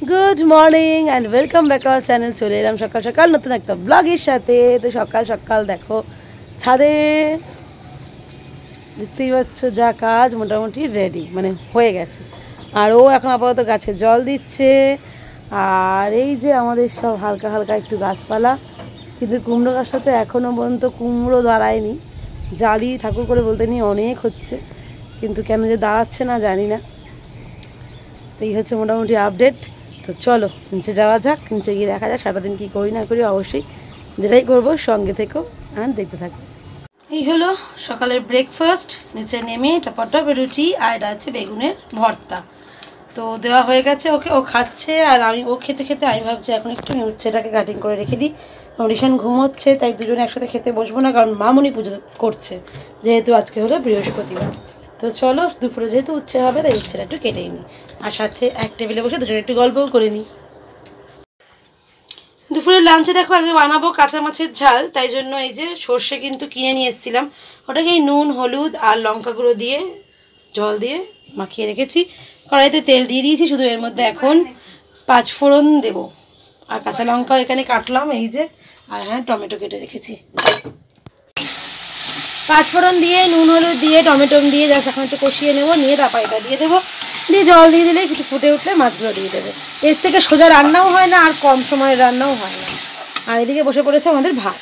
Good morning and welcome back our channel. চলে এলাম সকাল সকাল নতুন একটা ব্লগের সাথে। তো সকাল সকাল দেখো ছাদে দেখতেই পাচ্ছ যা কাজ মোটামুটি রেডি, মানে হয়ে গেছে। আর ও এখন আপাতত গাছে জল দিচ্ছে। আর এই যে আমাদের সব হালকা হালকা একটু গাছপালা, কিন্তু কুমড়ো গাছটাতে এখনও পর্যন্ত কুমড়ো দাঁড়ায়নি। জালি ঠাকুর করে বলতে নিয়ে অনেক হচ্ছে, কিন্তু কেন যে দাঁড়াচ্ছে না জানি না। তো এই হচ্ছে মোটামুটি আপডেট। তো চলো নিচে যাওয়া যাক, নিচে গিয়ে দেখা যাক সারাদিন কী করি না করি। অবশ্যই যেটাই করবো সঙ্গে থেকেও আর দেখতে থাকবো। এই হলো সকালের ব্রেকফাস্ট। নিচে নেমে এটা পটল রুটি আর এটা আছে বেগুনের ভর্তা। তো দেওয়া হয়ে গেছে ওকে, ও খাচ্ছে। আর আমি ও খেতে খেতে আমি ভাবছি এখন একটু আমি উচ্ছেটাকে কাটিং করে রেখে দিই। রিশান ঘুমোচ্ছে, তাই দুজনে একসাথে খেতে বসবো না, কারণ মামুনি পুজো করছে যেহেতু আজকে হলো বৃহস্পতিবার। তো চলো দুপুরে যেহেতু উচ্ছে হবে তাই উচ্ছেটা একটু কেটেই নিই, আর সাথে এক টেবিলে বসে দুজনে একটু গল্পও করে নিই। দুপুরের লাঞ্চে দেখো আজকে বানাবো কাঁচা মাছের ঝাল, তাই জন্য এই যে সর্ষে কিন্তু কিনে নিয়ে এসেছিলাম। ওটাকে নুন হলুদ আর লঙ্কা গুঁড়ো দিয়ে জল দিয়ে মাখিয়ে রেখেছি। কড়াইতে তেল দিয়ে দিয়েছি, শুধু এর মধ্যে এখন 5 ফোড়ন দেবো। আর কাঁচা লঙ্কা এখানে কাটলাম এই যে, আর হ্যাঁ টমেটো কেটে রেখেছি। 5 ফোড়ন দিয়ে নুন হলুদ দিয়ে টমেটো দিয়ে জাস্ট এখন একটু কষিয়ে নেবো, নিয়ে তারপর এটা দিয়ে দেবো। দিয়ে জল দিয়ে দিলে কিছু ফুটে উঠলে মাছগুলো দিয়ে দেবে। এর থেকে সোজা রান্নাও হয় না আর কম সময়ের রান্নাও হয় না। আর এদিকে বসে পড়েছে আমাদের ভাত।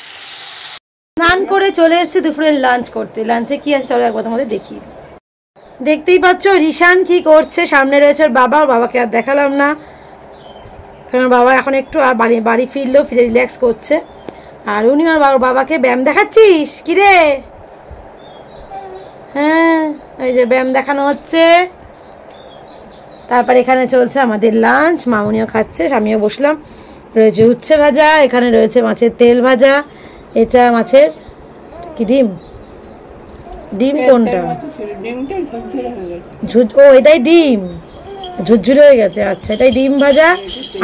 স্নান করে চলে এসেছি দুপুরের লাঞ্চ করতে। লাঞ্চে কি আছে চলো একবার তোমাদের দেখি। দেখতেই পাচ্ছ রিশান কি করছে, সামনে রয়েছে ওর বাবা। ওর বাবাকে আর দেখালাম না, কারণ বাবা এখন একটু আর বাড়ি ফিরলেও ফিরে রিল্যাক্স করছে। আর উনি আর বাবাকে ব্যায়াম দেখাচ্ছিস কিরে? হ্যাঁ এই যে ব্যায়াম দেখানো হচ্ছে। তারপর এখানে চলছে আমাদের লাঞ্চ, মামুনিও খাচ্ছে, আমিও বসলাম। রয়েছে উচ্ছে ভাজা, এখানে রয়েছে মাছের তেল ভাজা, এটা মাছের কি ডিম কোনটা? ও এটাই ডিম ঝুরঝুরে হয়ে গেছে। আচ্ছা এটাই ডিম ভাজা,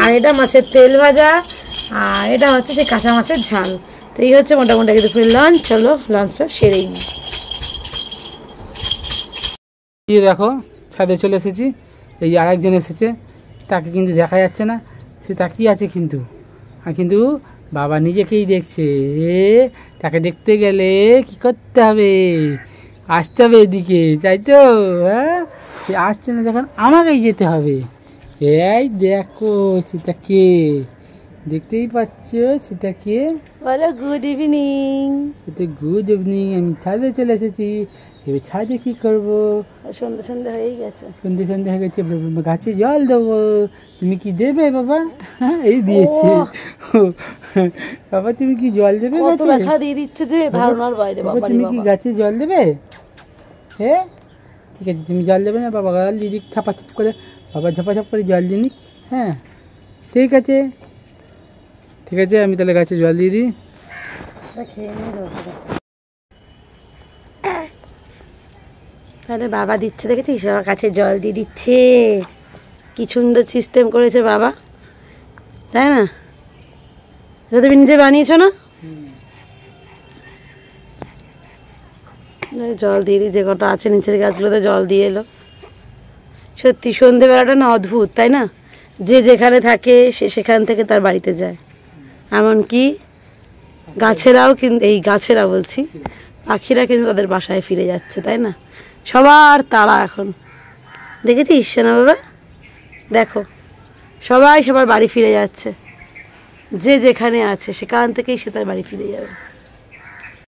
আর এটা মাছের তেল ভাজা, আর এটা হচ্ছে সেই কাঁচা মাছের ঝাল। তো এই হচ্ছে মোটামুটি দুপুরের লাঞ্চ। চলো লাঞ্চটা সেরেই নিই। দেখো ছাদে চলে এসেছি, এই আরেকজন এসেছে, তাকে কিন্তু দেখা যাচ্ছে না, সে তাকিয়ে আছে কিন্তু। আর কিন্তু বাবা নিজেকেই দেখছে। তাকে দেখতে গেলে কি করতে হবে? আসতে হবে এদিকে, তাই তো? হ্যাঁ সে আসছে না যখন আমাকেই যেতে হবে। এই দেখো সেটা কে, দেখতেই পাচ্ছ সেটা কে? বলো গুড ইভিনিং। Good evening. আমি ছাদে চলে এসেছি। এবার ছাদে কি করবো? সন্ধ্যে সন্ধ্যে হয়ে গেছে। সন্ধ্যে হয়ে গেছে, গাছে জল দেবো। তুমি কি দেবে বাবা? হ্যাঁ এই দিয়েছে বাবা। তুমি কি জল দেবে? কত ব্যথা দিয়ে দিচ্ছে যে ধারণার বাইরে। বাবা তুমি কি গাছে জল দেবে? হ্যাঁ ঠিক আছে, তুমি জল দেবে না? বাবা জল দিয়ে দিক ছাপাছাপ করে, বাবা ঝাপাঝাপ করে জল দিয়ে নিক। হ্যাঁ ঠিক আছে ঠিক আছে, আমি তাহলে গাছে জল দিয়ে দিই। তাহলে বাবা দিচ্ছে, দেখেছিস বাবা গাছে জল দিয়ে দিচ্ছে। কি সুন্দর সিস্টেম করেছে বাবা, তাই না? এটা তুমি নিজে বানিয়েছো না? জল দিয়ে দিই, যে কটা আছে নিচের গাছগুলোতে জল দিয়ে এলো। সত্যি সন্ধেবেলাটা না অদ্ভুত, তাই না? যে যেখানে থাকে সে সেখান থেকে তার বাড়িতে যায়। এমনকি গাছেরাও কিন্তু, এই গাছেরা বলছি, পাখিরা কিন্তু তাদের বাসায় ফিরে যাচ্ছে, তাই না? সবার তারা এখন, দেখেছিস না বাবা? দেখো সবাই সবার বাড়ি ফিরে যাচ্ছে, যে যেখানে আছে সেখান থেকেই সে তার বাড়ি ফিরে যাবে।